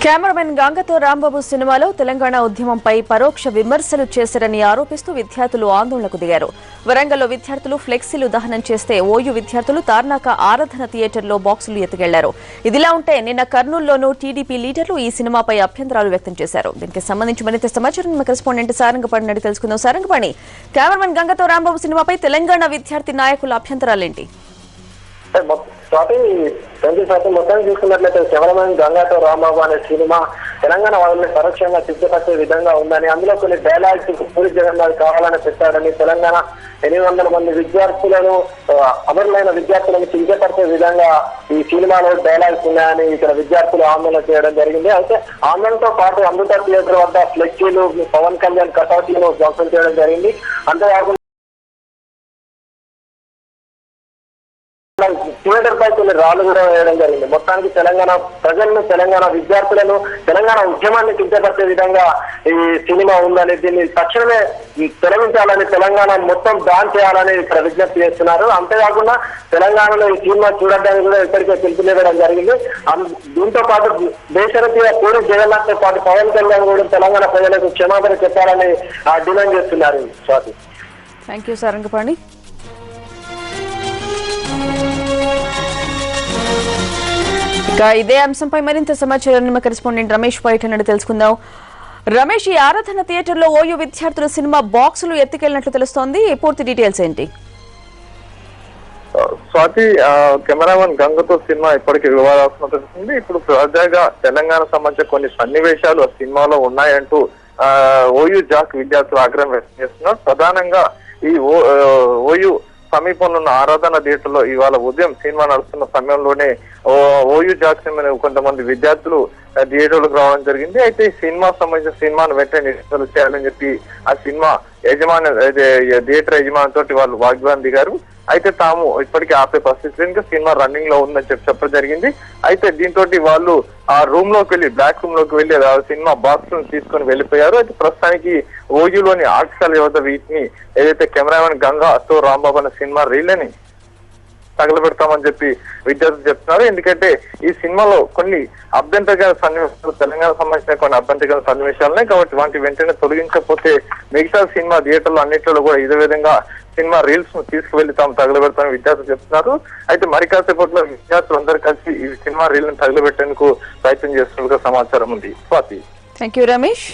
Cameraman గంగతో Rambabu సినిమాలో తెలంగాణ ఉద్యమంపై పరోక్ష విమర్శలు చేశారని ఆరోపిస్తూ విద్యార్థులు ఆందోళనకు దిగారు. వరంగల్లో విద్యార్థులు ఫ్లెక్సీలు దహనం చేస్తే ఓయూ విద్యార్థులు తార్నాక ఆరాధన థియేటర్లో బాక్సులు ఎత్తుకెళ్లారు. ఇదిలా ఉంటే నిన్న కర్నూలులోనూ టీడీపీ లీడర్లు ఈ సినిమాపై అభ్యంతరాలు వ్యక్తం చేశారు. దీనికి సంబంధించి మరింత సమాచారం మా కరెస్పాండెంట్ సారంగపాణి అడిగి తెలుసుకుందాం. సారంగపాణి, కెమెరామెన్ గంగతో రాంబాబు సినిమాపై తెలంగాణ విద్యార్థి నాయకుల అభ్యంతరాలేంటి? మొత్తాన్ని చూసుకున్నట్లయితే కెమెరామెన్ గంగాతో రాంబాబు అనే సినిమా తెలంగాణ వాళ్ళని పరోక్షంగా సిద్ధపరిచే విధంగా ఉందని, అందులో కొన్ని డైలాగ్స్ పూరి జగన్నాథ్ కావాలని పెట్టాడని, తెలంగాణ 800 మంది విద్యార్థులను అమరులైన విద్యార్థులను కించపరిచే విధంగా ఈ సినిమాలో డైలాగ్స్ ఉన్నాయని ఇక్కడ విద్యార్థులు ఆందోళన చేయడం జరిగింది. అయితే ఆందోళనతో పాటు అమృత థియేటర్ వద్ద ఫ్లెక్సీలు, పవన్ కళ్యాణ్ కటౌట్లను ధ్వంసం చేయడం జరిగింది. అంతేకాకుండా థియేటర్ పై కొన్ని రాళ్లు కూడా వేయడం జరిగింది. మొత్తానికి తెలంగాణ ప్రజలను, తెలంగాణ విద్యార్థులను, తెలంగాణ ఉద్యమాన్ని కించపరిచే విధంగా ఈ సినిమా ఉందని, దీన్ని తక్షణమే తొలగించాలని, తెలంగాణ మొత్తం బ్యాన్ చేయాలని ఇక్కడ విజ్ఞప్తి చేస్తున్నారు. అంతేకాకుండా తెలంగాణలో ఈ సినిమా చూడడానికి కూడా ఇప్పటికే పిలుపునివ్వడం జరిగింది. దీంతో పాటు దేశరథిగా పూరి జగన్నాథ్ తో పాటు పవన్ కళ్యాణ్ కూడా తెలంగాణ ప్రజలకు క్షమాపణ చెప్పాలని డిమాండ్ చేస్తున్నారు. Swathi, thank you Sarangapani. ఇదే అంశంపై మరింత సమాచారాన్ని మా కరెస్పాండెంట్ రమేష్ పైటన్ తెలుసుకుందాం. రమేష్, ఈ ఆరాధన థియేటర్లో ఓయూ విద్యార్థులు సినిమా బాక్సులు ఎత్తుకెళ్లినట్లు తెలుస్తోంది. పూర్తి డీటెయిల్స్ ఏంటి? స్వాతి, కెమెరామెన్ గంగతో సినిమా ఇప్పటికీ వివాదాస్పదం తెలుస్తుంది. ఇప్పుడు తాజాగా తెలంగాణ సంబంధించిన కొన్ని సన్నివేశాలు ఆ సినిమాలో ఉన్నాయంటూ ఓయూ జాక్ విద్యార్థులు ఆగ్రహం వ్యక్తం చేస్తున్నారు. ప్రధానంగా ఈ ఓయూ సమీపంలో ఉన్న ఆరాధన థియేటర్ లో ఇవాళ ఉదయం సినిమా నడుస్తున్న సమయంలోనే ఓయూ జాక్ కొంతమంది విద్యార్థులు థియేటర్లకు రావడం జరిగింది. అయితే ఈ సినిమా సంబంధించిన సినిమాను వెంటనే నిలుపుదల చేయాలని చెప్పి ఆ సినిమా యజమాని, థియేటర్ యజమాని తోటి వాళ్ళు వాగ్వాదం దిగారు. అయితే తాము ఇప్పటికీ ఆపే పరిస్థితి ఇంకా సినిమా రన్నింగ్ లో ఉందని చెప్పడం జరిగింది. అయితే దీంతో వాళ్ళు ఆ రూమ్ లోకి వెళ్ళి, బ్లాక్ రూమ్ లోకి వెళ్ళి సినిమా బాక్స్ తీసుకొని వెళ్ళిపోయారు. అయితే ప్రస్తుతానికి ఓయూలోని ఆర్టికల్ యువత వీటిని ఏదైతే కెమెరామెన్ గంగాతో రాంబాబు అనే సినిమా రీల్ని తగలబెడతామని చెప్పి విద్యార్థులు చెప్తున్నారు. ఎందుకంటే ఈ సినిమాలో కొన్ని అభ్యంతరకర సన్నివేశాలు, తెలంగాణ సంబంధించిన కొన్ని అభ్యంతరకర సన్నివేశాలున్నాయి. కాబట్టి వాటి వెంటనే తొలగించకపోతే మిగతా సినిమా థియేటర్లు అన్నింటిలో కూడా ఇదే విధంగా సినిమా రీల్స్ ను తీసుకువెళ్లి తాము తగలబెడతామని విద్యార్థులు చెప్తున్నారు. అయితే మరి కాసేపట్లో విద్యార్థులు అందరూ కలిసి ఈ సినిమా రీల్ ను తగలబెట్టేందుకు ప్రయత్నం చేస్తున్నట్టుగా సమాచారం ఉంది. Swathi, thank you Ramesh.